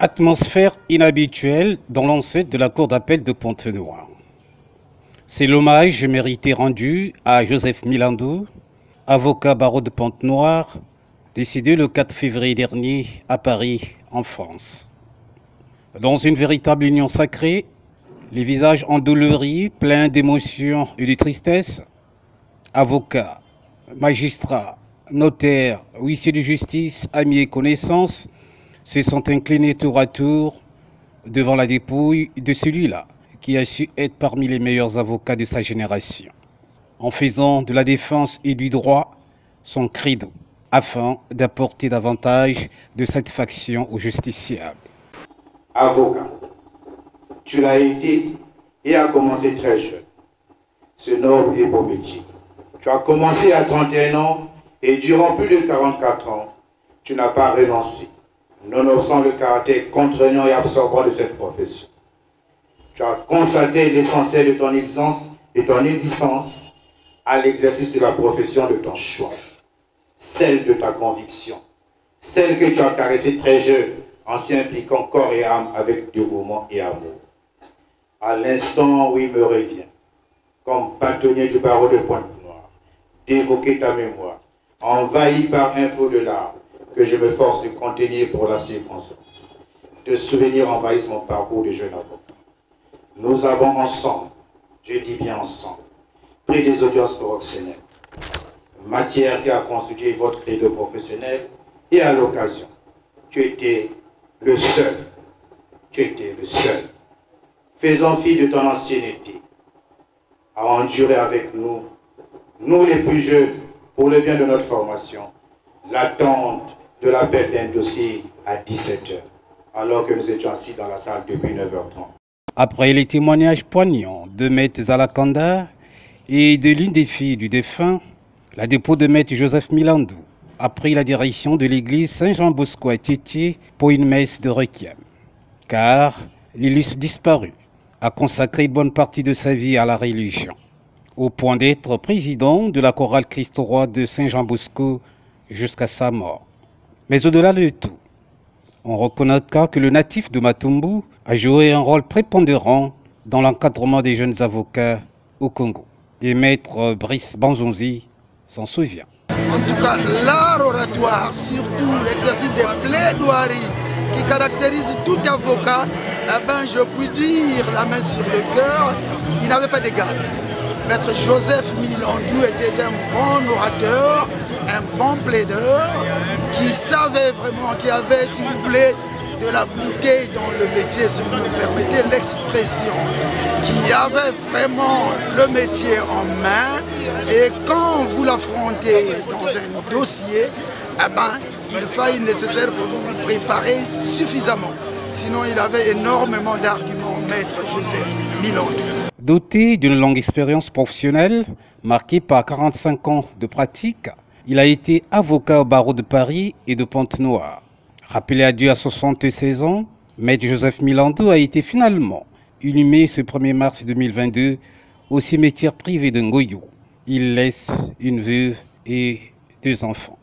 Atmosphère inhabituelle dans l'enceinte de la cour d'appel de Pointe-Noire. C'est l'hommage mérité rendu à Joseph Milandou, avocat barreau de Pointe-Noire, décédé le 4 février dernier à Paris, en France. Dans une véritable union sacrée, les visages endoloris, pleins d'émotions et de tristesse, avocats, magistrats, notaires, huissiers de justice, amis et connaissances, se sont inclinés tour à tour devant la dépouille de celui-là qui a su être parmi les meilleurs avocats de sa génération, en faisant de la défense et du droit son credo, afin d'apporter davantage de satisfaction aux justiciables. Avocat, tu l'as été et as commencé très jeune, ce noble et beau métier. Tu as commencé à 31 ans et durant plus de 44 ans, tu n'as pas renoncé, nonobstant le caractère contraignant et absorbant de cette profession. Tu as consacré l'essentiel de ton existence à l'exercice de la profession de ton choix, celle de ta conviction, celle que tu as caressée très jeune en s'y impliquant corps et âme avec dévouement et amour. À l'instant où il me revient, comme bâtonnier du barreau de Pointe-Noire, d'évoquer ta mémoire, envahi par un flot de larmes, que je me force de contenir pour la circonstance. De souvenirs envahissent mon parcours de jeune avocat. Nous avons ensemble, je dis bien ensemble, pris des audiences correctionnelles, matière qui a constitué votre credo professionnel, et à l'occasion, tu étais le seul, faisant fi de ton ancienneté, à endurer avec nous, nous les plus jeunes, pour le bien de notre formation, l'attente de l'appel d'un dossier à 17h, alors que nous étions assis dans la salle depuis 9h30. Après les témoignages poignants de Maître Zalakanda et de l'une des filles du défunt, la dépôt de Maître Joseph Milandou a pris la direction de l'église Saint-Jean-Bosco à Tétié pour une messe de requiem. Car l'illustre disparu a consacré une bonne partie de sa vie à la religion, au point d'être président de la chorale Christ-Roi de Saint-Jean-Bosco jusqu'à sa mort. Mais au-delà de tout, on reconnaîtra que le natif de Matumbu a joué un rôle prépondérant dans l'encadrement des jeunes avocats au Congo. Et Maître Brice Banzonzi s'en souvient. En tout cas, l'art oratoire, surtout l'exercice des plaidoiries qui caractérise tout avocat, je puis dire, la main sur le cœur, il n'avait pas d'égal. Maître Joseph Milandou était un bon orateur, un bon plaideur, qui savait vraiment, qui avait, si vous voulez, de la bouteille dans le métier, si vous me permettez l'expression, qui avait vraiment le métier en main, et quand vous l'affrontez dans un dossier, il faille nécessaire pour vous préparer suffisamment. Sinon, il avait énormément d'arguments, Maître Joseph Milandou. Doté d'une longue expérience professionnelle, marquée par 45 ans de pratique, il a été avocat au barreau de Paris et de Pointe-Noire. Rappelé à Dieu à 76 ans, Maître Joseph Milandou a été finalement inhumé ce 1er mars 2022 au cimetière privé de Ngoyo. Il laisse une veuve et 2 enfants.